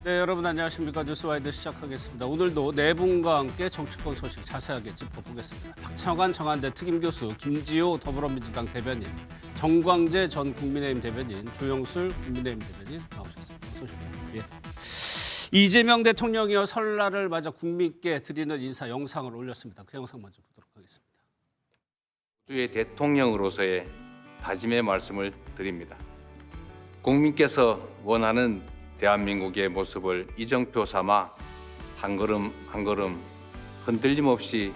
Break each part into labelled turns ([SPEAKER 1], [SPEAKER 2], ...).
[SPEAKER 1] 네, 여러분 안녕하십니까. 뉴스와이드 시작하겠습니다. 오늘도 네 분과 함께 정치권 소식 자세하게 짚어보겠습니다. 박창환 청와대 특임교수, 김지호 더불어민주당 대변인, 정광재 전 국민의힘 대변인, 조영술 국민의힘 대변인 나오셨습니다. 어서 오십시오. 예. 이재명 대통령이요 설날을 맞아 국민께 드리는 인사 영상을 올렸습니다. 그 영상 먼저 보도록 하겠습니다.
[SPEAKER 2] 모두의 대통령으로서의 다짐의 말씀을 드립니다. 국민께서 원하는 대한민국의 모습을 이정표 삼아 한 걸음 한 걸음 흔들림 없이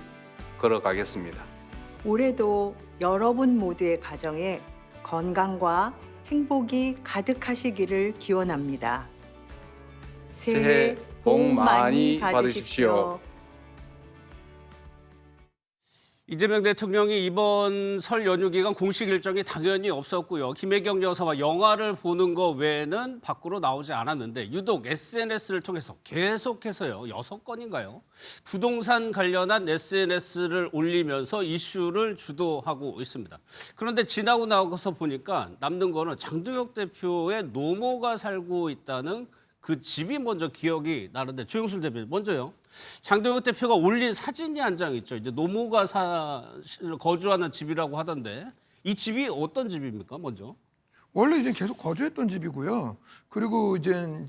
[SPEAKER 2] 걸어가겠습니다.
[SPEAKER 3] 올해도 여러분 모두의 가정에 건강과 행복이 가득하시기를 기원합니다. 새해 복 많이 받으십시오.
[SPEAKER 1] 이재명 대통령이 이번 설 연휴 기간 공식 일정이 당연히 없었고요. 김혜경 여사와 영화를 보는 거 외에는 밖으로 나오지 않았는데 유독 SNS를 통해서 계속해서요. 6건인가요? 부동산 관련한 SNS를 올리면서 이슈를 주도하고 있습니다. 그런데 지나고 나서 보니까 남는 거는 장도혁 대표의 노모가 살고 있다는 그 집이 먼저 기억이 나는데 조영술 대변인 먼저요. 장도혁 대표가 올린 사진이 한 장 있죠. 이제 노모가 거주하는 집이라고 하던데 이 집이 어떤 집입니까? 먼저.
[SPEAKER 4] 원래 이제 계속 거주했던 집이고요. 그리고 이제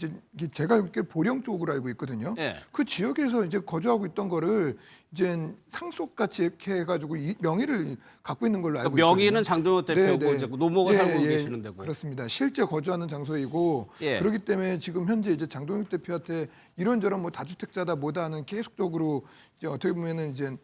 [SPEAKER 4] 제가 이렇게 보령 쪽으로 알고 있거든요.
[SPEAKER 1] 예.
[SPEAKER 4] 그 지역에서 이제 거주하고 있던 거를 이제 상속같이 이렇게 해가지고 명의를 갖고 있는 걸로 알고 있거든요.
[SPEAKER 1] 명의는 장도혁 대표고
[SPEAKER 4] 네, 네.
[SPEAKER 1] 이제 노모가
[SPEAKER 4] 예,
[SPEAKER 1] 살고
[SPEAKER 4] 예,
[SPEAKER 1] 계시는 데고.
[SPEAKER 4] 그렇습니다. 실제 거주하는 장소이고
[SPEAKER 1] 예.
[SPEAKER 4] 그렇기 때문에 지금 현재 이제 장동혁 대표한테 이런저런 뭐 다주택자다 뭐다는 계속적으로 이제 어떻게 보면은 이제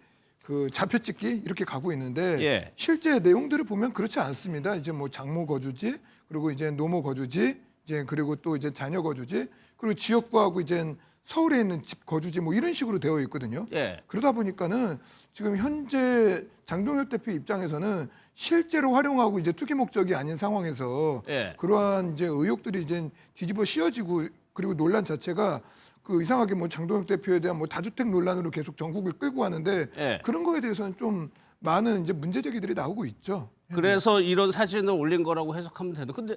[SPEAKER 4] 그 잡혀찍기 이렇게 가고 있는데
[SPEAKER 1] 예.
[SPEAKER 4] 실제 내용들을 보면 그렇지 않습니다. 이제 뭐 장모 거주지 그리고 이제 노모 거주지 이제 그리고 또 이제 자녀 거주지 그리고 지역구하고 이제 서울에 있는 집 거주지 뭐 이런 식으로 되어 있거든요.
[SPEAKER 1] 예.
[SPEAKER 4] 그러다 보니까는 지금 현재 장동혁 대표 입장에서는 실제로 활용하고 이제 투기 목적이 아닌 상황에서
[SPEAKER 1] 예.
[SPEAKER 4] 그러한 이제 의혹들이 이제 뒤집어 씌워지고 그리고 논란 자체가 그 이상하게 뭐 장동혁 대표에 대한 뭐 다주택 논란으로 계속 전국을 끌고 가는데
[SPEAKER 1] 예.
[SPEAKER 4] 그런 거에 대해서는 좀 많은 이제 문제 제기들이 나오고 있죠.
[SPEAKER 1] 그래서 이런 사진을 올린 거라고 해석하면 되는데 근데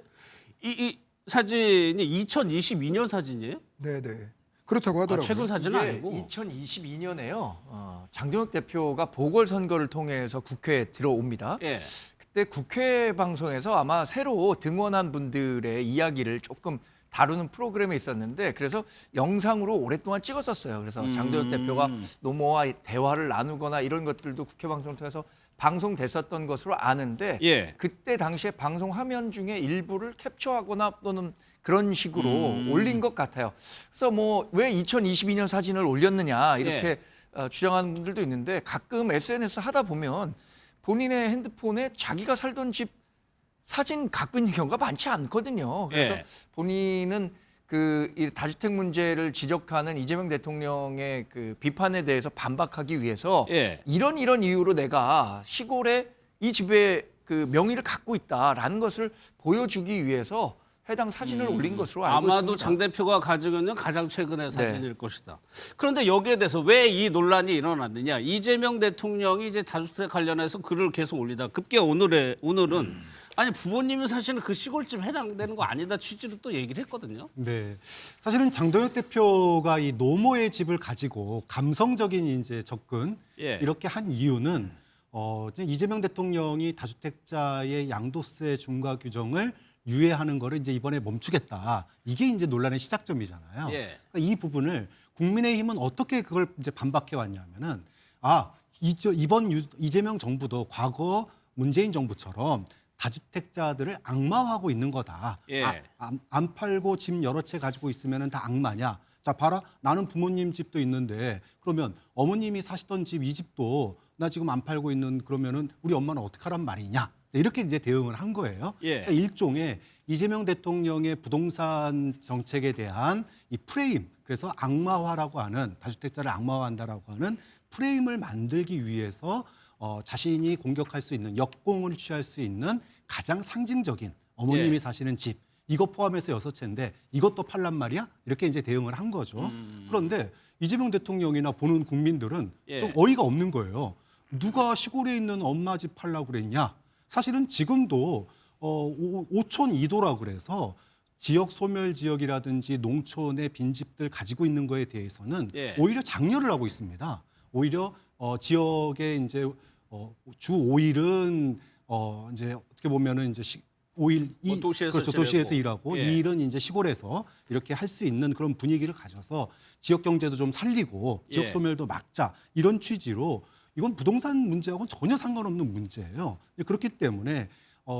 [SPEAKER 1] 이 사진이 2022년 사진이에요?
[SPEAKER 4] 네네. 그렇다고 하더라고요.
[SPEAKER 1] 최근 사진은
[SPEAKER 5] 이게
[SPEAKER 1] 아니고.
[SPEAKER 5] 2022년에요. 장동혁 대표가 보궐선거를 통해서 국회에 들어옵니다.
[SPEAKER 1] 예.
[SPEAKER 5] 그때 국회 방송에서 아마 새로 등원한 분들의 이야기를 조금 다루는 프로그램이 있었는데 그래서 영상으로 오랫동안 찍었었어요. 그래서 장동혁 대표가 노모와 대화를 나누거나 이런 것들도 국회 방송을 통해서 방송됐었던 것으로 아는데
[SPEAKER 1] 예.
[SPEAKER 5] 그때 당시에 방송 화면 중에 일부를 캡처하거나 또는 그런 식으로 올린 것 같아요. 그래서 뭐 왜 2022년 사진을 올렸느냐 이렇게 주장하는 분들도 있는데 가끔 SNS 하다 보면 본인의 핸드폰에 자기가 살던 집 사진 갖고 있는 경우가 많지 않거든요. 그래서
[SPEAKER 1] 예.
[SPEAKER 5] 본인은 이 다주택 문제를 지적하는 이재명 대통령의 그 비판에 대해서 반박하기 위해서
[SPEAKER 1] 예.
[SPEAKER 5] 이런 이유로 내가 시골에 이 집에 그 명의를 갖고 있다라는 것을 보여주기 위해서 해당 사진을 올린 것으로 알고
[SPEAKER 1] 아마도
[SPEAKER 5] 있습니다.
[SPEAKER 1] 장 대표가 가지고 있는 가장 최근의
[SPEAKER 5] 네.
[SPEAKER 1] 사진일 것이다. 그런데 여기에 대해서 왜 이 논란이 일어났느냐? 이재명 대통령이 이제 다주택 관련해서 글을 계속 올리다 급기야 오늘은 아니 부모님이 사시는 그 시골집 해당되는 거 아니다 취지로 또 얘기를 했거든요.
[SPEAKER 6] 네, 사실은 장동혁 대표가 이 노모의 집을 가지고 감성적인 이제 접근
[SPEAKER 1] 예.
[SPEAKER 6] 이렇게 한 이유는 이제 이재명 대통령이 다주택자의 양도세 중과 규정을 유예하는 거를 이제 이번에 멈추겠다. 이게 이제 논란의 시작점이잖아요.
[SPEAKER 1] 예.
[SPEAKER 6] 그러니까 이 부분을 국민의힘은 어떻게 그걸 이제 반박해 왔냐면은 이번 이재명 정부도 과거 문재인 정부처럼 다주택자들을 악마화하고 있는 거다.
[SPEAKER 1] 예.
[SPEAKER 6] 안 팔고 집 여러 채 가지고 있으면 다 악마냐. 자, 봐라. 나는 부모님 집도 있는데 그러면 어머님이 사시던 집 이 집도 나 지금 안 팔고 있는 그러면은 우리 엄마는 어떻게 하란 말이냐. 이렇게 이제 대응을 한 거예요.
[SPEAKER 1] 예.
[SPEAKER 6] 그러니까 일종의 이재명 대통령의 부동산 정책에 대한 이 프레임, 그래서 악마화라고 하는 다주택자를 악마화한다라고 하는 프레임을 만들기 위해서 자신이 공격할 수 있는 역공을 취할 수 있는 가장 상징적인 어머님이
[SPEAKER 1] 예.
[SPEAKER 6] 사시는 집 이거 포함해서 6채인데 이것도 팔란 말이야? 이렇게 이제 대응을 한 거죠. 그런데 이재명 대통령이나 보는 국민들은
[SPEAKER 1] 예.
[SPEAKER 6] 좀 어이가 없는 거예요. 누가 시골에 있는 엄마 집 팔라고 그랬냐? 사실은 지금도 5촌 2도라고 그래서 지역 소멸 지역이라든지 농촌의 빈집들 가지고 있는 거에 대해서는
[SPEAKER 1] 예.
[SPEAKER 6] 오히려 장려를 하고 있습니다. 오히려 지역에 이제 주 5일은 이제 어떻게 보면은 이제 5일
[SPEAKER 1] 뭐 도시에서
[SPEAKER 6] 그렇죠.
[SPEAKER 1] 지내고.
[SPEAKER 6] 도시에서 일하고
[SPEAKER 1] 예.
[SPEAKER 6] 2일은 이제 시골에서 이렇게 할 수 있는 그런 분위기를 가져서 지역 경제도 좀 살리고 지역
[SPEAKER 1] 예.
[SPEAKER 6] 소멸도 막자 이런 취지로 이건 부동산 문제하고는 전혀 상관없는 문제예요. 그렇기 때문에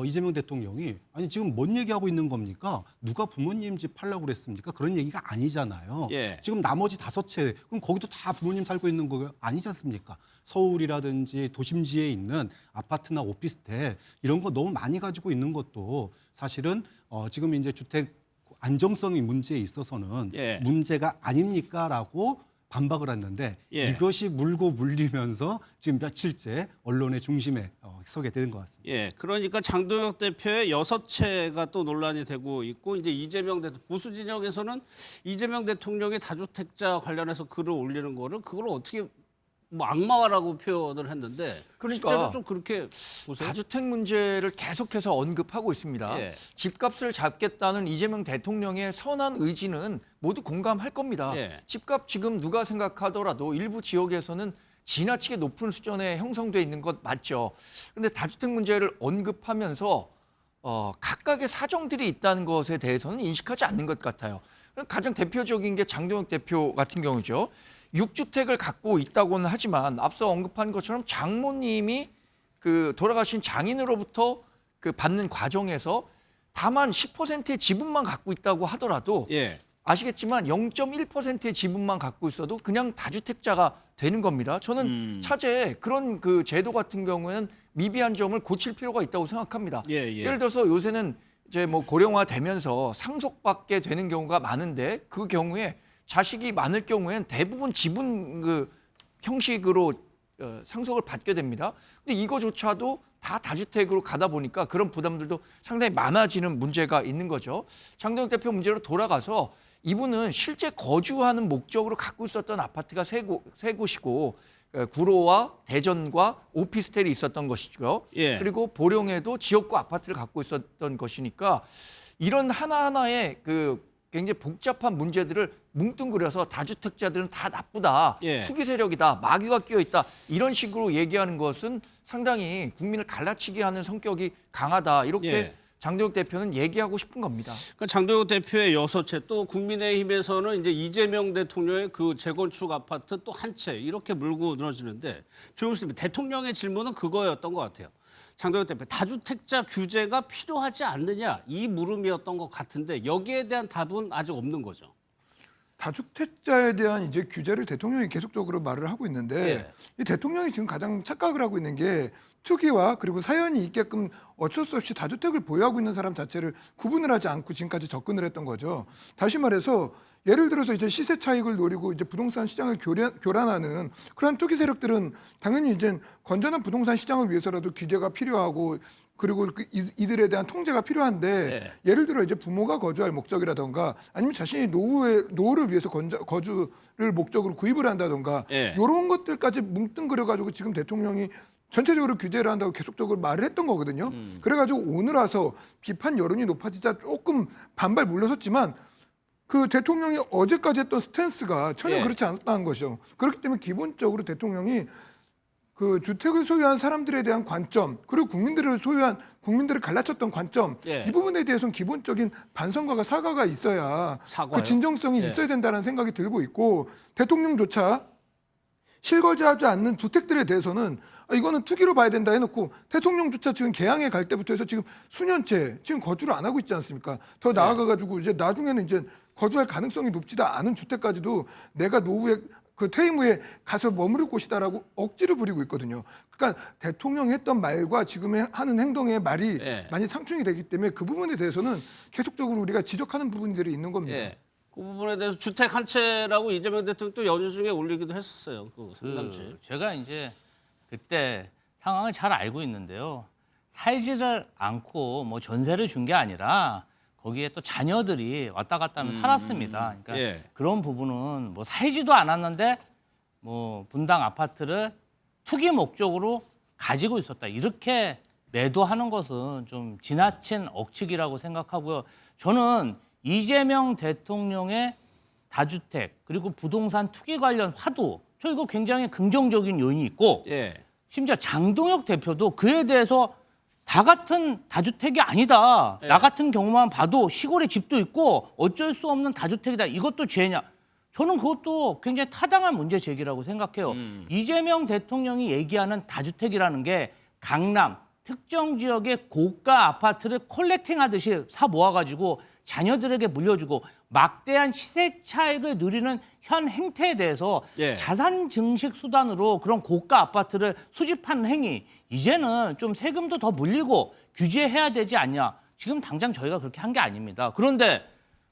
[SPEAKER 6] 이재명 대통령이 아니 지금 뭔 얘기하고 있는 겁니까? 누가 부모님 집 팔라고 그랬습니까? 그런 얘기가 아니잖아요.
[SPEAKER 1] 예.
[SPEAKER 6] 지금 나머지 5채 그럼 거기도 다 부모님 살고 있는 거 아니지 않습니까? 서울이라든지 도심지에 있는 아파트나 오피스텔 이런 거 너무 많이 가지고 있는 것도 사실은 지금 이제 주택 안정성이 문제에 있어서는
[SPEAKER 1] 예.
[SPEAKER 6] 문제가 아닙니까라고 반박을 했는데
[SPEAKER 1] 예.
[SPEAKER 6] 이것이 물고 물리면서 지금 며칠째 언론의 중심에 서게 되는 것 같습니다.
[SPEAKER 1] 예, 그러니까 장동혁 대표의 6채가 또 논란이 되고 있고 이제 이재명 대통령 보수 진영에서는 이재명 대통령의 다주택자 관련해서 글을 올리는 거를 그걸 어떻게 뭐 악마라고 표현을 했는데
[SPEAKER 5] 그러니까
[SPEAKER 1] 실제로 좀 그렇게 보세요.
[SPEAKER 5] 다주택 문제를 계속해서 언급하고 있습니다.
[SPEAKER 1] 예.
[SPEAKER 5] 집값을 잡겠다는 이재명 대통령의 선한 의지는 모두 공감할 겁니다.
[SPEAKER 1] 예.
[SPEAKER 5] 집값 지금 누가 생각하더라도 일부 지역에서는 지나치게 높은 수준에 형성돼 있는 것 맞죠. 그런데 다주택 문제를 언급하면서 각각의 사정들이 있다는 것에 대해서는 인식하지 않는 것 같아요. 가장 대표적인 게 장동혁 대표 같은 경우죠. 6주택을 갖고 있다고는 하지만 앞서 언급한 것처럼 장모님이 그 돌아가신 장인으로부터 그 받는 과정에서 다만 10%의 지분만 갖고 있다고 하더라도
[SPEAKER 1] 예.
[SPEAKER 5] 아시겠지만 0.1%의 지분만 갖고 있어도 그냥 다주택자가 되는 겁니다. 저는 차제에 그런 그 제도 같은 경우에는 미비한 점을 고칠 필요가 있다고 생각합니다.
[SPEAKER 1] 예, 예.
[SPEAKER 5] 예를 들어서 요새는 이제 뭐 고령화되면서 상속받게 되는 경우가 많은데 그 경우에 자식이 많을 경우에는 대부분 지분 그 형식으로 상속을 받게 됩니다. 근데 이거조차도 다 다주택으로 가다 보니까 그런 부담들도 상당히 많아지는 문제가 있는 거죠. 장동혁 대표 문제로 돌아가서 이분은 실제 거주하는 목적으로 갖고 있었던 아파트가 세 곳이고 구로와 대전과 오피스텔이 있었던 것이고요.
[SPEAKER 1] 예.
[SPEAKER 5] 그리고 보령에도 지역구 아파트를 갖고 있었던 것이니까 이런 하나하나의 그 굉장히 복잡한 문제들을 뭉뚱그려서 다주택자들은 다 나쁘다,
[SPEAKER 1] 예.
[SPEAKER 5] 투기 세력이다, 마귀가 끼어 있다 이런 식으로 얘기하는 것은 상당히 국민을 갈라치게 하는 성격이 강하다 이렇게
[SPEAKER 1] 예.
[SPEAKER 5] 장동혁 대표는 얘기하고 싶은 겁니다.
[SPEAKER 1] 그러니까 장동혁 대표의 6채 또 국민의힘에서는 이제 이재명 대통령의 그 재건축 아파트 또 한 채 이렇게 물고 늘어지는데 조용수님 대통령의 질문은 그거였던 것 같아요. 장동혁 대표 다주택자 규제가 필요하지 않느냐 이 물음이었던 것 같은데 여기에 대한 답은 아직 없는 거죠.
[SPEAKER 4] 다주택자에 대한 이제 규제를 대통령이 계속적으로 말을 하고 있는데
[SPEAKER 1] 예.
[SPEAKER 4] 이 대통령이 지금 가장 착각을 하고 있는 게 투기와 그리고 사연이 있게끔 어쩔 수 없이 다주택을 보유하고 있는 사람 자체를 구분을 하지 않고 지금까지 접근을 했던 거죠. 다시 말해서 예를 들어서 이제 시세 차익을 노리고 이제 부동산 시장을 교란하는 그런 투기 세력들은 당연히 이제 건전한 부동산 시장을 위해서라도 규제가 필요하고 그리고 이들에 대한 통제가 필요한데
[SPEAKER 1] 네.
[SPEAKER 4] 예를 들어 이제 부모가 거주할 목적이라던가 아니면 자신이 노후를 위해서 거주를 목적으로 구입을 한다던가
[SPEAKER 1] 네.
[SPEAKER 4] 이런 것들까지 뭉뚱그려 가지고 지금 대통령이 전체적으로 규제를 한다고 계속적으로 말을 했던 거거든요. 그래가지고 오늘 와서 비판 여론이 높아지자 조금 반발 물러섰지만 그 대통령이 어제까지 했던 스탠스가 전혀
[SPEAKER 1] 예.
[SPEAKER 4] 그렇지 않았다는 것이죠. 그렇기 때문에 기본적으로 대통령이 그 주택을 소유한 사람들에 대한 관점 그리고 국민들을 갈라쳤던 관점
[SPEAKER 1] 예.
[SPEAKER 4] 이 부분에 대해서는 기본적인 반성과 사과가 있어야
[SPEAKER 1] 사과요?
[SPEAKER 4] 그 진정성이
[SPEAKER 1] 예.
[SPEAKER 4] 있어야 된다는 생각이 들고 있고 대통령조차 실거주하지 않는 주택들에 대해서는 이거는 투기로 봐야 된다 해놓고 대통령조차 지금 개항에 갈 때부터 해서 지금 수년째 지금 거주를 안 하고 있지 않습니까? 더 나아가가지고 이제 나중에는 이제 거주할 가능성이 높지도 않은 주택까지도 내가 노후에 그 퇴임 후에 가서 머무를 곳이다라고 억지를 부리고 있거든요. 그러니까 대통령이 했던 말과 지금 하는 행동의 말이
[SPEAKER 1] 예.
[SPEAKER 4] 많이 상충이 되기 때문에 그 부분에 대해서는 계속적으로 우리가 지적하는 부분들이 있는 겁니다.
[SPEAKER 1] 예. 그 부분에 대해서 주택 한 채라고 이재명 대통령 또 연휴 중에 올리기도 했었어요. 그 상담실.
[SPEAKER 7] 제가 이제 그때 상황을 잘 알고 있는데요. 살지를 않고 뭐 전세를 준 게 아니라 거기에 또 자녀들이 왔다 갔다 하면 살았습니다. 그러니까
[SPEAKER 1] 예.
[SPEAKER 7] 그런 부분은 뭐 살지도 않았는데 뭐 분당 아파트를 투기 목적으로 가지고 있었다. 이렇게 매도하는 것은 좀 지나친 억측이라고 생각하고요. 저는 이재명 대통령의 다주택 그리고 부동산 투기 관련 화두 저 이거 굉장히 긍정적인 요인이 있고
[SPEAKER 1] 예.
[SPEAKER 7] 심지어 장동혁 대표도 그에 대해서 다 같은 다주택이 아니다.
[SPEAKER 1] 예.
[SPEAKER 7] 나 같은 경우만 봐도 시골에 집도 있고 어쩔 수 없는 다주택이다. 이것도 죄냐? 저는 그것도 굉장히 타당한 문제 제기라고 생각해요. 이재명 대통령이 얘기하는 다주택이라는 게 강남 특정 지역의 고가 아파트를 콜렉팅하듯이 사 모아가지고 자녀들에게 물려주고 막대한 시세 차익을 누리는 현 행태에 대해서
[SPEAKER 1] 예.
[SPEAKER 7] 자산 증식 수단으로 그런 고가 아파트를 수집하는 행위 이제는 좀 세금도 더 물리고 규제해야 되지 않냐. 지금 당장 저희가 그렇게 한 게 아닙니다. 그런데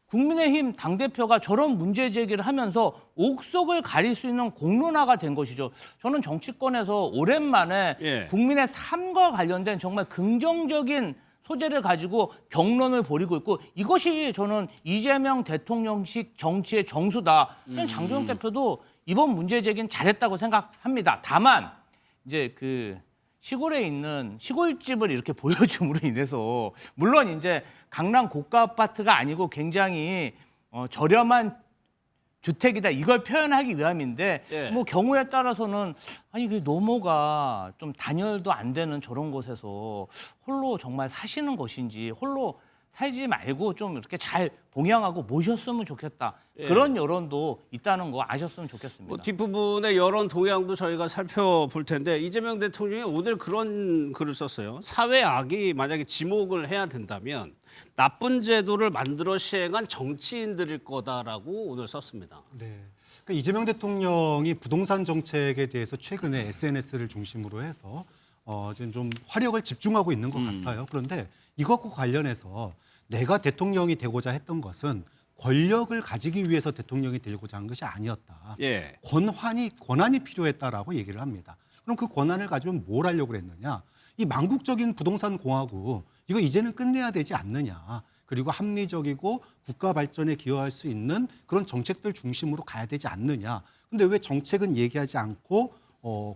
[SPEAKER 7] 국민의힘 당대표가 저런 문제 제기를 하면서 옥석을 가릴 수 있는 공론화가 된 것이죠. 저는 정치권에서 오랜만에
[SPEAKER 1] 예.
[SPEAKER 7] 국민의 삶과 관련된 정말 긍정적인 소재를 가지고 경론을 벌이고 있고 이것이 저는 이재명 대통령식 정치의 정수다. 장동혁 대표도 이번 문제 제기는 잘했다고 생각합니다. 다만 이제 그 시골에 있는 시골집을 이렇게 보여줌으로 인해서 물론 이제 강남 고가 아파트가 아니고 굉장히 저렴한 주택이다 이걸 표현하기 위함인데
[SPEAKER 1] 예.
[SPEAKER 7] 뭐 경우에 따라서는 아니 그 노모가 좀 단열도 안 되는 저런 곳에서 홀로 정말 사시는 것인지 홀로 살지 말고 좀 이렇게 잘 봉양하고 모셨으면 좋겠다.
[SPEAKER 1] 예.
[SPEAKER 7] 그런 여론도 있다는 거 아셨으면 좋겠습니다.
[SPEAKER 1] 뭐 뒷부분의 여론 동향도 저희가 살펴볼 텐데 이재명 대통령이 오늘 그런 글을 썼어요. 사회 악이 만약에 지목을 해야 된다면 나쁜 제도를 만들어 시행한 정치인들일 거다라고 오늘 썼습니다.
[SPEAKER 6] 네. 그러니까 이재명 대통령이 부동산 정책에 대해서 최근에 SNS를 중심으로 해서 지금 좀 화력을 집중하고 있는 것 같아요. 그런데 이것과 관련해서 내가 대통령이 되고자 했던 것은 권력을 가지기 위해서 대통령이 되고자 한 것이 아니었다.
[SPEAKER 1] 예.
[SPEAKER 6] 권한이 필요했다라고 얘기를 합니다. 그럼 그 권한을 가지면 뭘 하려고 그랬느냐? 이 망국적인 부동산 공화국 이거 이제는 끝내야 되지 않느냐? 그리고 합리적이고 국가 발전에 기여할 수 있는 그런 정책들 중심으로 가야 되지 않느냐? 근데 왜 정책은 얘기하지 않고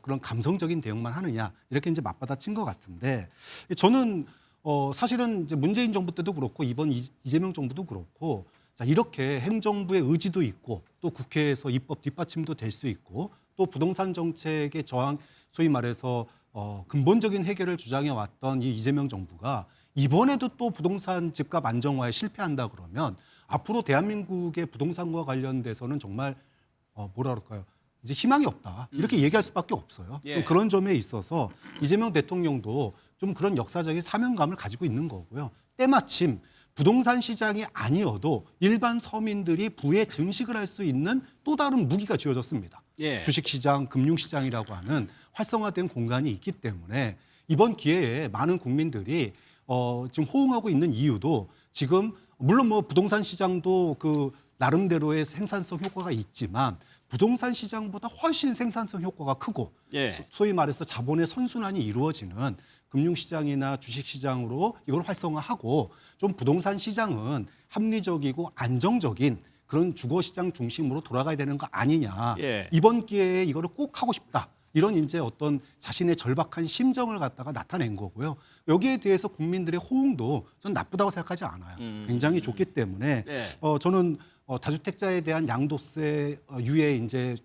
[SPEAKER 6] 그런 감성적인 대응만 하느냐? 이렇게 이제 맞받아친 것 같은데 저는 사실은 이제 문재인 정부 때도 그렇고 이번 이재명 정부도 그렇고 자, 이렇게 행정부의 의지도 있고 또 국회에서 입법 뒷받침도 될 수 있고 또 부동산 정책의 저항 소위 말해서 근본적인 해결을 주장해 왔던 이 이재명 정부가 이번에도 또 부동산 집값 안정화에 실패한다 그러면 앞으로 대한민국의 부동산과 관련돼서는 정말 뭐라 그럴까요? 이제 희망이 없다. 이렇게 얘기할 수밖에 없어요.
[SPEAKER 1] 예.
[SPEAKER 6] 좀 그런 점에 있어서 이재명 대통령도 좀 그런 역사적인 사명감을 가지고 있는 거고요. 때마침 부동산 시장이 아니어도 일반 서민들이 부의 증식을 할 수 있는 또 다른 무기가 쥐어졌습니다.
[SPEAKER 1] 예.
[SPEAKER 6] 주식시장, 금융시장이라고 하는 활성화된 공간이 있기 때문에 이번 기회에 많은 국민들이 지금 호응하고 있는 이유도 지금 물론 뭐 부동산 시장도 그 나름대로의 생산성 효과가 있지만 부동산 시장보다 훨씬 생산성 효과가 크고
[SPEAKER 1] 예.
[SPEAKER 6] 소위 말해서 자본의 선순환이 이루어지는 금융시장이나 주식시장으로 이걸 활성화하고 좀 부동산 시장은 합리적이고 안정적인 그런 주거시장 중심으로 돌아가야 되는 거 아니냐.
[SPEAKER 1] 예.
[SPEAKER 6] 이번 기회에 이거를 꼭 하고 싶다. 이런 이제 어떤 자신의 절박한 심정을 갖다가 나타낸 거고요. 여기에 대해서 국민들의 호응도 전 나쁘다고 생각하지 않아요. 굉장히 좋기 때문에
[SPEAKER 1] 예.
[SPEAKER 6] 저는 다주택자에 대한 양도세 유예 이제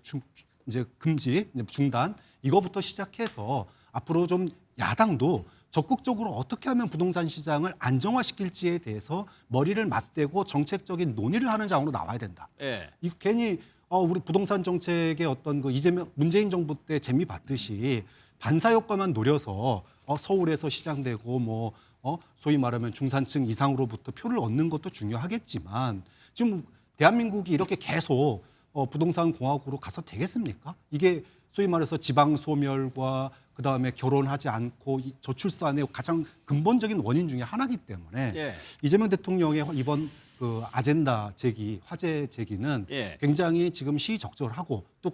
[SPEAKER 6] 금지, 이제 중단 이거부터 시작해서 앞으로 좀 야당도 적극적으로 어떻게 하면 부동산 시장을 안정화시킬지에 대해서 머리를 맞대고 정책적인 논의를 하는 장으로 나와야 된다.
[SPEAKER 1] 예.
[SPEAKER 6] 이 괜히 우리 부동산 정책의 어떤 그 문재인 정부 때 재미 봤듯이 반사 효과만 노려서 서울에서 시장되고 뭐 소위 말하면 중산층 이상으로부터 표를 얻는 것도 중요하겠지만 지금 대한민국이 이렇게 계속 부동산 공화국으로 가서 되겠습니까? 이게 소위 말해서 지방 소멸과 그다음에 결혼하지 않고 저출산의 가장 근본적인 원인 중에 하나이기 때문에
[SPEAKER 1] 예.
[SPEAKER 6] 이재명 대통령의 이번 그 아젠다 제기, 화제 제기는
[SPEAKER 1] 예.
[SPEAKER 6] 굉장히 지금 시적절하고 또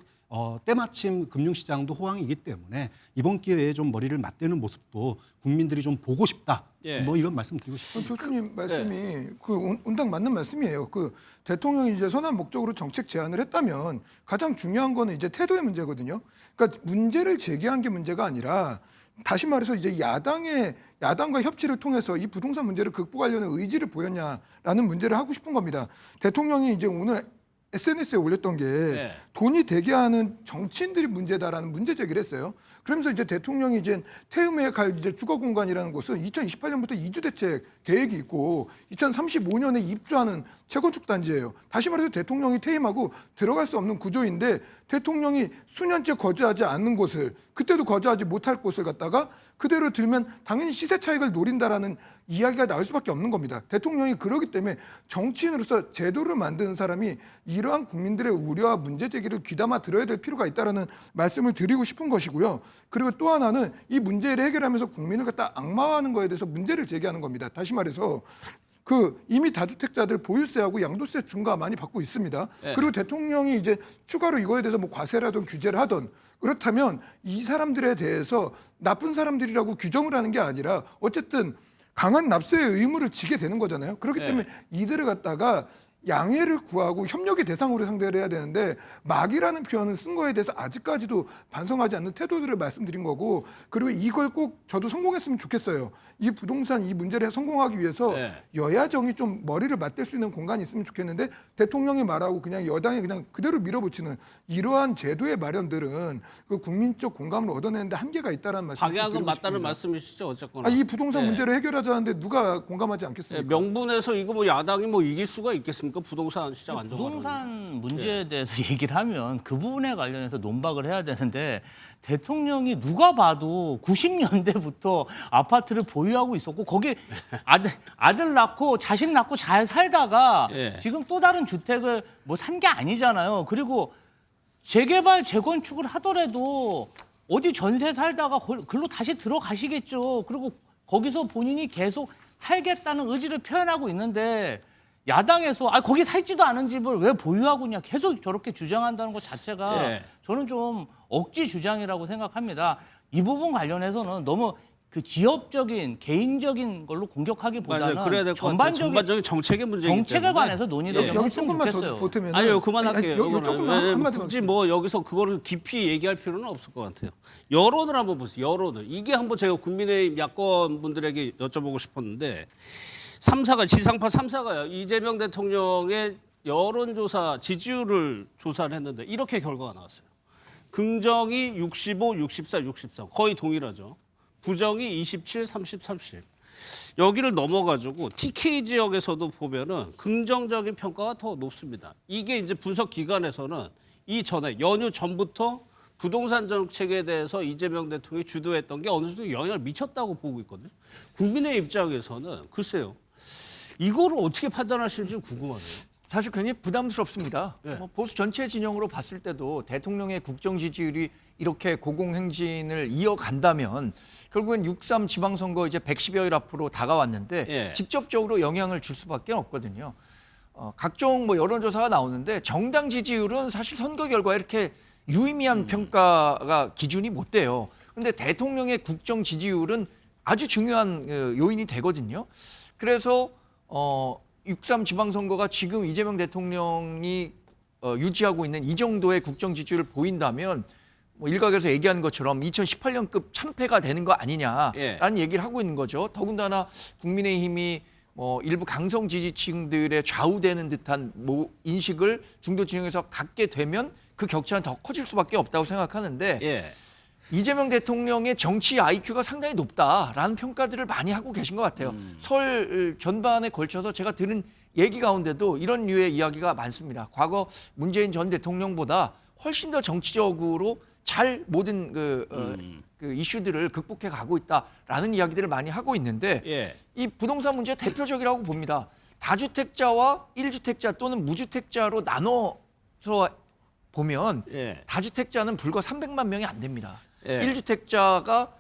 [SPEAKER 6] 때마침 금융시장도 호황이기 때문에 이번 기회에 좀 머리를 맞대는 모습도 국민들이 좀 보고 싶다.
[SPEAKER 1] 예.
[SPEAKER 6] 뭐 이런 말씀드리고 싶습니다.
[SPEAKER 4] 교수님 말씀이 그 온당 맞는 말씀이에요. 그 대통령이 이제 선한 목적으로 정책 제안을 했다면 가장 중요한 거는 이제 태도의 문제거든요. 그러니까 문제를 제기한 게 문제가 아니라 다시 말해서 이제 야당과 협치를 통해서 이 부동산 문제를 극복하려는 의지를 보였냐라는 문제를 하고 싶은 겁니다. 대통령이 이제 오늘 SNS에 올렸던 게
[SPEAKER 1] 네.
[SPEAKER 4] 돈이 되게 하는 정치인들이 문제다라는 문제 제기를 했어요. 그러면서 이제 대통령이 이제 퇴임에 갈 이제 주거 공간이라는 곳은 2028년부터 이주 대책 계획이 있고 2035년에 입주하는 재건축 단지예요. 다시 말해서 대통령이 퇴임하고 들어갈 수 없는 구조인데 대통령이 수년째 거주하지 않는 곳을 그때도 거주하지 못할 곳을 갖다가 그대로 들면 당연히 시세 차익을 노린다라는 이야기가 나올 수밖에 없는 겁니다. 대통령이 그러기 때문에 정치인으로서 제도를 만드는 사람이 이러한 국민들의 우려와 문제 제기를 귀담아 들어야 될 필요가 있다라는 말씀을 드리고 싶은 것이고요. 그리고 또 하나는 이 문제를 해결하면서 국민을 갖다 악마화하는 거에 대해서 문제를 제기하는 겁니다. 다시 말해서 이미 다주택자들 보유세하고 양도세 중과 많이 받고 있습니다.
[SPEAKER 1] 네.
[SPEAKER 4] 그리고 대통령이 이제 추가로 이거에 대해서 뭐 과세라든 규제를 하던 그렇다면 이 사람들에 대해서 나쁜 사람들이라고 규정을 하는 게 아니라 어쨌든 강한 납세의 의무를 지게 되는 거잖아요. 그렇기 때문에 이들을 갖다가 양해를 구하고 협력의 대상으로 상대를 해야 되는데 막이라는 표현을 쓴 거에 대해서 아직까지도 반성하지 않는 태도들을 말씀드린 거고 그리고 이걸 꼭 저도 성공했으면 좋겠어요. 이 부동산 이 문제를 성공하기 위해서 여야정이 좀 머리를 맞댈 수 있는 공간이 있으면 좋겠는데 대통령이 말하고 그냥 여당이 그냥 그대로 밀어붙이는 이러한 제도의 마련들은 그 국민적 공감을 얻어내는데 한계가 있다는 말씀을
[SPEAKER 1] 방향은
[SPEAKER 4] 드리고
[SPEAKER 1] 맞다는
[SPEAKER 4] 싶습니다.
[SPEAKER 1] 말씀이시죠, 어쨌거나.
[SPEAKER 4] 이 부동산 문제를 해결하자는데 누가 공감하지 않겠습니까?
[SPEAKER 1] 명분에서 이거 뭐 야당이 뭐 이길 수가 있겠습니까? 부동산 시장 안정화는.
[SPEAKER 7] 부동산 문제에 대해서 얘기를 하면 그 부분에 관련해서 논박을 해야 되는데 대통령이 누가 봐도 90년대부터 아파트를 보유하고 있었고 거기 아들 낳고 자식 낳고 잘 살다가 지금 또 다른 주택을 뭐 산 게 아니잖아요. 그리고 재개발 재건축을 하더라도 어디 전세 살다가 글로 다시 들어가시겠죠. 그리고 거기서 본인이 계속 살겠다는 의지를 표현하고 있는데 야당에서 거기 살지도 않은 집을 왜 보유하고 있냐 계속 저렇게 주장한다는 것 자체가 저는 좀 억지 주장이라고 생각합니다. 이 부분 관련해서는 너무 그 지역적인 개인적인 걸로 공격하기보다는
[SPEAKER 1] 맞아요. 그래야 될 것 같아요. 전반적인 정책의 문제이기
[SPEAKER 7] 정책에
[SPEAKER 1] 때문에.
[SPEAKER 7] 관해서 논의를 좀
[SPEAKER 4] 여기
[SPEAKER 7] 했으면
[SPEAKER 4] 조금만
[SPEAKER 7] 좋겠어요.
[SPEAKER 4] 더 보태면
[SPEAKER 1] 아니요, 그만할게요.
[SPEAKER 4] 여기 조금만 한마디
[SPEAKER 1] 굳이 뭐 여기서 그거를 깊이 얘기할 필요는 없을 것 같아요. 여론을 한번 보세요. 여론을. 이게 한번 제가 국민의힘 야권 분들에게 여쭤보고 싶었는데 지상파 3사가요. 이재명 대통령의 여론조사 지지율을 조사를 했는데 이렇게 결과가 나왔어요. 긍정이 65, 64, 63 거의 동일하죠. 부정이 27, 30, 30. 여기를 넘어가지고 TK 지역에서도 보면은 긍정적인 평가가 더 높습니다. 이게 이제 분석 기관에서는 이전에 연휴 전부터 부동산 정책에 대해서 이재명 대통령이 주도했던 게 어느 정도 영향을 미쳤다고 보고 있거든요. 국민의 입장에서는 글쎄요. 이거를 어떻게 판단하실지 궁금하네요.
[SPEAKER 5] 사실 굉장히 부담스럽습니다. 뭐 보수 전체 진영으로 봤을 때도 대통령의 국정 지지율이 이렇게 고공행진을 이어간다면 결국엔 6.3 지방선거 이제 110여일 앞으로 다가왔는데 직접적으로 영향을 줄 수밖에 없거든요. 각종 뭐 여론조사가 나오는데 정당 지지율은 사실 선거 결과에 이렇게 유의미한 평가가 기준이 못 돼요. 그런데 대통령의 국정 지지율은 아주 중요한 요인이 되거든요. 그래서 6.3 지방선거가 지금 이재명 대통령이 유지하고 있는 이 정도의 국정 지지율을 보인다면 뭐 일각에서 얘기하는 것처럼 2018년급 참패가 되는 거 아니냐라는 얘기를 하고 있는 거죠. 더군다나 국민의힘이 뭐 일부 강성 지지층들의 좌우되는 듯한 뭐 인식을 중도 진영에서 갖게 되면 그 격차는 더 커질 수밖에 없다고 생각하는데 이재명 대통령의 정치 IQ가 상당히 높다라는 평가들을 많이 하고 계신 것 같아요. 설 전반에 걸쳐서 제가 들은 얘기 가운데도 이런 류의 이야기가 많습니다. 과거 문재인 전 대통령보다 훨씬 더 정치적으로 잘 모든 그 이슈들을 극복해 가고 있다라는 이야기들을 많이 하고 있는데 이 부동산 문제 대표적이라고 봅니다. 다주택자와 1주택자 또는 무주택자로 나눠서 보면 다주택자는 불과 300만 명이 안 됩니다. 1주택자가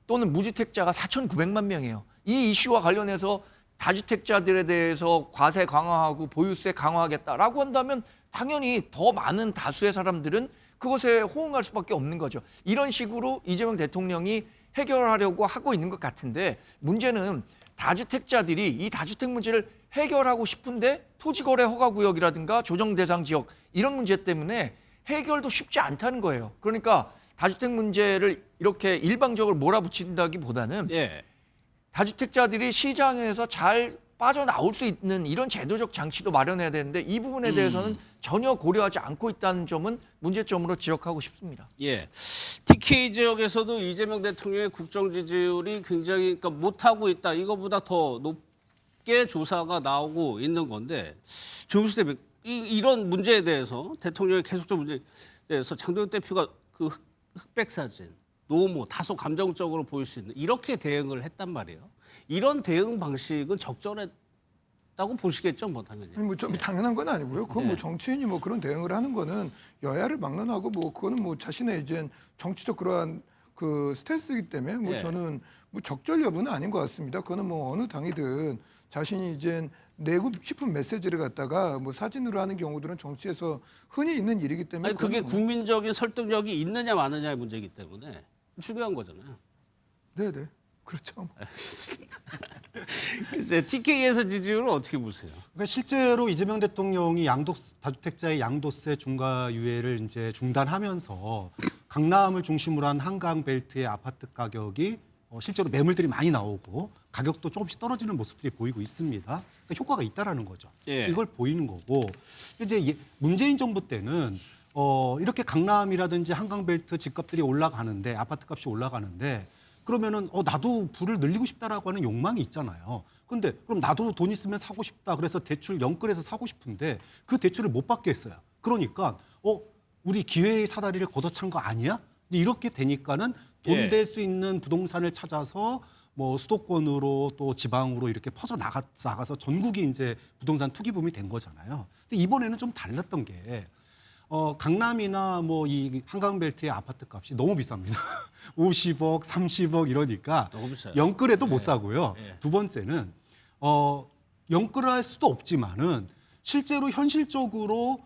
[SPEAKER 5] 또는 무주택자가 4,900만 명이에요. 이 이슈와 관련해서 다주택자들에 대해서 과세 강화하고 보유세 강화하겠다라고 한다면 당연히 더 많은 다수의 사람들은 그것에 호응할 수밖에 없는 거죠. 이런 식으로 이재명 대통령이 해결하려고 하고 있는 것 같은데 문제는 다주택자들이 이 다주택 문제를 해결하고 싶은데 토지거래 허가구역이라든가 조정대상 지역 이런 문제 때문에 해결도 쉽지 않다는 거예요. 그러니까 다주택 문제를 이렇게 일방적으로 몰아붙인다기보다는
[SPEAKER 1] 예.
[SPEAKER 5] 다주택자들이 시장에서 잘 빠져나올 수 있는 이런 제도적 장치도 마련해야 되는데 이 부분에 대해서는 전혀 고려하지 않고 있다는 점은 문제점으로 지적하고 싶습니다.
[SPEAKER 1] 예. TK 지역에서도 이재명 대통령의 국정 지지율이 굉장히 그러니까 못하고 있다. 이거보다 더 높게 조사가 나오고 있는 건데 조영수 대표 이런 문제에 대해서 대통령의 계속적 문제에 대해서 장동혁 대표가 그 흑백 사진, 노모 다소 감정적으로 보일 수 있는 이렇게 대응을 했단 말이에요. 이런 대응 방식은 적절했다고 보시겠죠, 뭐 당연히.
[SPEAKER 4] 아니 뭐 좀 당연한 건 아니고요. 그건 뭐 정치인이 뭐 그런 대응을 하는 거는 여야를 막론하고 뭐 그거는 뭐 자신의 이제 정치적 그러한 그 스탠스이기 때문에 뭐
[SPEAKER 1] 예.
[SPEAKER 4] 저는 뭐 적절 여부는 아닌 것 같습니다. 그거는 뭐 어느 당이든 자신이 이제 내고 싶은 메시지를 갖다가 뭐 사진으로 하는 경우들은 정치에서 흔히 있는 일이기 때문에
[SPEAKER 1] 아니 그게
[SPEAKER 4] 그거는
[SPEAKER 1] 국민적인 설득력이 있느냐 마느냐의 문제이기 때문에 중요한 거잖아요.
[SPEAKER 4] 네네 그렇죠.
[SPEAKER 1] 글쎄 TK에서 지지율은 어떻게 보세요?
[SPEAKER 6] 그러니까 실제로 이재명 대통령이 다주택자의 양도세 중과 유예를 이제 중단하면서 강남을 중심으로 한 한강 벨트의 아파트 가격이 실제로 매물들이 많이 나오고 가격도 조금씩 떨어지는 모습들이 보이고 있습니다. 그러니까 효과가 있다라는 거죠.
[SPEAKER 1] 예.
[SPEAKER 6] 이걸 보이는 거고 이제 문재인 정부 때는 이렇게 강남이라든지 한강 벨트 집값들이 올라가는데 아파트 값이 올라가는데 그러면은 나도 부를 늘리고 싶다라고 하는 욕망이 있잖아요. 근데 그럼 나도 돈 있으면 사고 싶다. 그래서 대출 연끌해서 사고 싶은데 그 대출을 못 받게 했어요. 그러니까 우리 기회의 사다리를 걷어찬 거 아니야? 이렇게 되니까는 돈
[SPEAKER 1] 예.
[SPEAKER 6] 될 수 있는 부동산을 찾아서 뭐 수도권으로 또 지방으로 이렇게 퍼져 나가서 전국이 이제 부동산 투기붐이 된 거잖아요. 근데 이번에는 좀 달랐던 게 강남이나 뭐 이 한강벨트의 아파트 값이 너무 비쌉니다. 50억, 30억 이러니까
[SPEAKER 1] 너무 비싸요.
[SPEAKER 6] 연끌해도 못 사고요.
[SPEAKER 1] 예.
[SPEAKER 6] 두 번째는 연끌할 수도 없지만은 실제로 현실적으로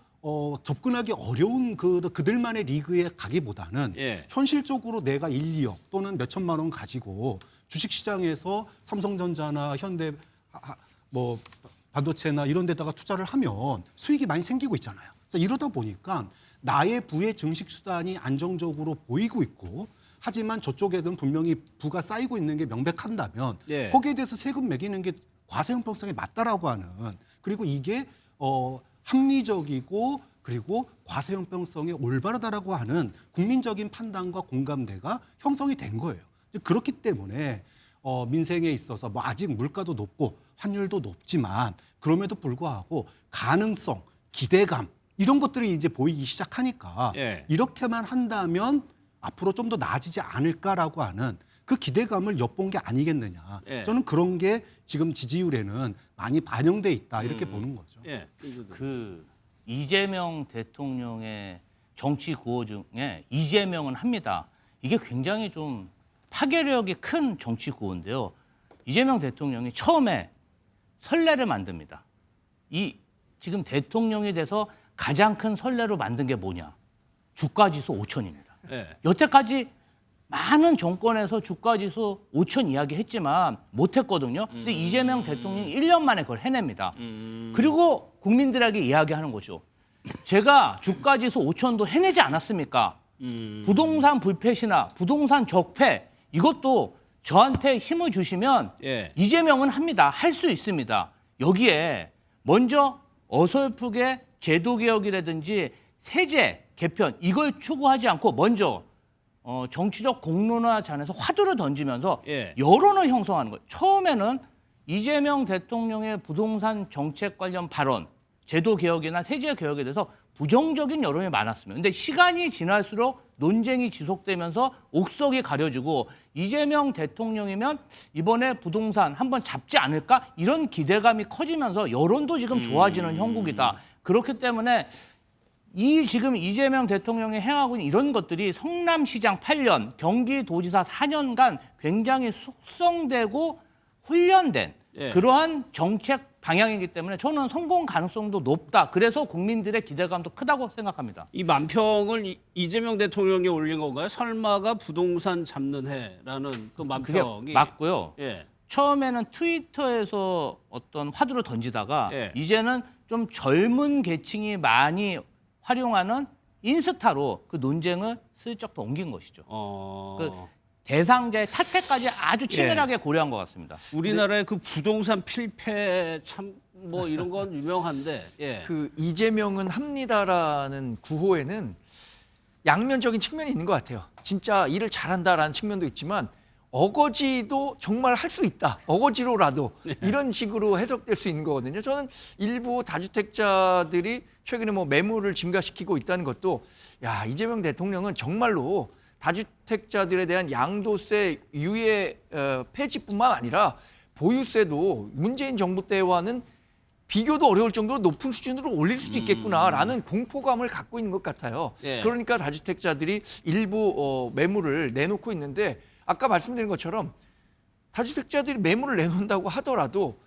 [SPEAKER 6] 접근하기 어려운 그들만의 리그에 가기보다는
[SPEAKER 1] 예.
[SPEAKER 6] 현실적으로 내가 1, 2억 또는 몇 천만 원 가지고 주식시장에서 삼성전자나 현대 뭐 반도체나 이런 데다가 투자를 하면 수익이 많이 생기고 있잖아요. 그래서 이러다 보니까 나의 부의 증식 수단이 안정적으로 보이고 있고 하지만 저쪽에는 분명히 부가 쌓이고 있는 게 명백한다면
[SPEAKER 1] 예.
[SPEAKER 6] 거기에 대해서 세금 매기는 게 과세 형평성에 맞다라고 하는 그리고 이게 합리적이고 그리고 과세 형평성이 올바르다라고 하는 국민적인 판단과 공감대가 형성이 된 거예요. 그렇기 때문에 민생에 있어서 뭐 아직 물가도 높고 환율도 높지만 그럼에도 불구하고 가능성, 기대감 이런 것들이 이제 보이기 시작하니까
[SPEAKER 1] 예.
[SPEAKER 6] 이렇게만 한다면 앞으로 좀 더 나아지지 않을까라고 하는 그 기대감을 엿본 게 아니겠느냐.
[SPEAKER 1] 예.
[SPEAKER 6] 저는 그런 게 지금 지지율에는 많이 반영돼 있다 이렇게 보는 거죠.
[SPEAKER 1] 예.
[SPEAKER 7] 그 이재명 대통령의 정치 구호 중에 이재명은 합니다. 이게 굉장히 좀 파괴력이 큰 정치 구호인데요. 이재명 대통령이 처음에 선례를 만듭니다. 이 지금 대통령이 돼서 가장 큰 선례로 만든 게 뭐냐? 주가지수 5천입니다.
[SPEAKER 1] 예.
[SPEAKER 7] 여태까지 많은 정권에서 주가지수 5천 이야기 했지만 못했거든요. 근데 이재명 대통령이 1년 만에 그걸 해냅니다. 그리고 국민들에게 이야기하는 거죠. 제가 주가지수 5천도 해내지 않았습니까? 부동산 불패시나 부동산 적폐 이것도 저한테 힘을 주시면
[SPEAKER 1] 예.
[SPEAKER 7] 이재명은 합니다. 할 수 있습니다. 여기에 먼저 어설프게 제도개혁이라든지 세제 개편 이걸 추구하지 않고 먼저 정치적 공론화 잔에서 화두를 던지면서
[SPEAKER 1] 예.
[SPEAKER 7] 여론을 형성하는 거예요. 처음에는 이재명 대통령의 부동산 정책 관련 발언, 제도 개혁이나 세제 개혁에 대해서 부정적인 여론이 많았습니다. 근데 시간이 지날수록 논쟁이 지속되면서 옥석이 가려지고 이재명 대통령이면 이번에 부동산 한번 잡지 않을까 이런 기대감이 커지면서 여론도 지금 좋아지는 형국이다. 그렇기 때문에 이 지금 이재명 대통령이 행하고 있는 이런 것들이 성남시장 8년, 경기도지사 4년간 굉장히 숙성되고 훈련된
[SPEAKER 1] 예.
[SPEAKER 7] 그러한 정책 방향이기 때문에 저는 성공 가능성도 높다. 그래서 국민들의 기대감도 크다고 생각합니다.
[SPEAKER 1] 이 만평을 이재명 대통령이 올린 건가요? 설마가 부동산 잡는 해라는 그
[SPEAKER 7] 그게
[SPEAKER 1] 만평이
[SPEAKER 7] 맞고요.
[SPEAKER 1] 예.
[SPEAKER 7] 처음에는 트위터에서 어떤 화두를 던지다가
[SPEAKER 1] 예.
[SPEAKER 7] 이제는 좀 젊은 계층이 많이 활용하는 인스타로 그 논쟁을 슬쩍 더 옮긴 것이죠.
[SPEAKER 1] 어.
[SPEAKER 7] 그 대상자의 탈퇴까지 아주 치밀하게 고려한 것 같습니다.
[SPEAKER 1] 우리나라의 그 부동산 필패 참 뭐 이런 건 유명한데 예.
[SPEAKER 5] 그 이재명은 합니다라는 구호에는 양면적인 측면이 있는 것 같아요. 진짜 일을 잘한다라는 측면도 있지만 어거지도 정말 할 수 있다. 어거지로라도 이런 식으로 해석될 수 있는 거거든요. 저는 일부 다주택자들이 최근에 뭐 매물을 증가시키고 있다는 것도 야, 이재명 대통령은 정말로 다주택자들에 대한 양도세 유예 폐지뿐만 아니라 보유세도 문재인 정부 때와는 비교도 어려울 정도로 높은 수준으로 올릴 수도 있겠구나라는 공포감을 갖고 있는 것 같아요.
[SPEAKER 1] 예.
[SPEAKER 5] 그러니까 다주택자들이 일부 매물을 내놓고 있는데 아까 말씀드린 것처럼 다주택자들이 매물을 내놓는다고 하더라도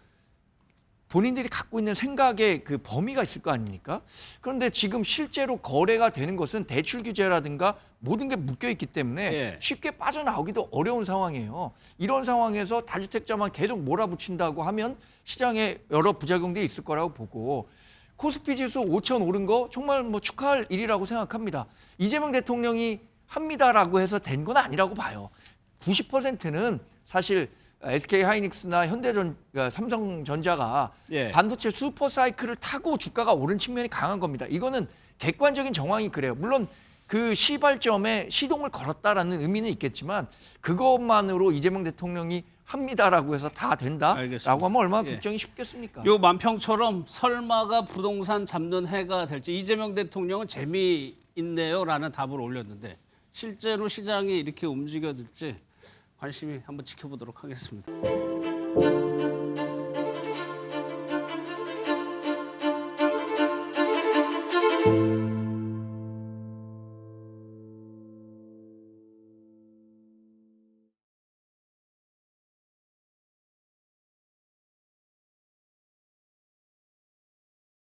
[SPEAKER 5] 본인들이 갖고 있는 생각의 그 범위가 있을 거 아닙니까? 그런데 지금 실제로 거래가 되는 것은 대출 규제라든가 모든 게 묶여 있기 때문에
[SPEAKER 1] 예.
[SPEAKER 5] 쉽게 빠져나오기도 어려운 상황이에요. 이런 상황에서 다주택자만 계속 몰아붙인다고 하면 시장에 여러 부작용들이 있을 거라고 보고 코스피 지수 5천 오른 거 정말 뭐 축하할 일이라고 생각합니다. 이재명 대통령이 합니다라고 해서 된 건 아니라고 봐요. 90%는 사실 SK하이닉스나 삼성전자가
[SPEAKER 1] 예.
[SPEAKER 5] 반도체 슈퍼 사이클을 타고 주가가 오른 측면이 강한 겁니다. 이거는 객관적인 정황이 그래요. 물론 그 시발점에 시동을 걸었다라는 의미는 있겠지만 그것만으로 이재명 대통령이 합니다라고 해서 다 된다라고
[SPEAKER 1] 알겠습니다.
[SPEAKER 5] 하면 얼마나
[SPEAKER 1] 예.
[SPEAKER 5] 국정이 쉽겠습니까?
[SPEAKER 1] 요 만평처럼 설마가 부동산 잡는 해가 될지 이재명 대통령은 재미있네요라는 답을 올렸는데 실제로 시장이 이렇게 움직여질지 관심이 한번 지켜보도록 하겠습니다.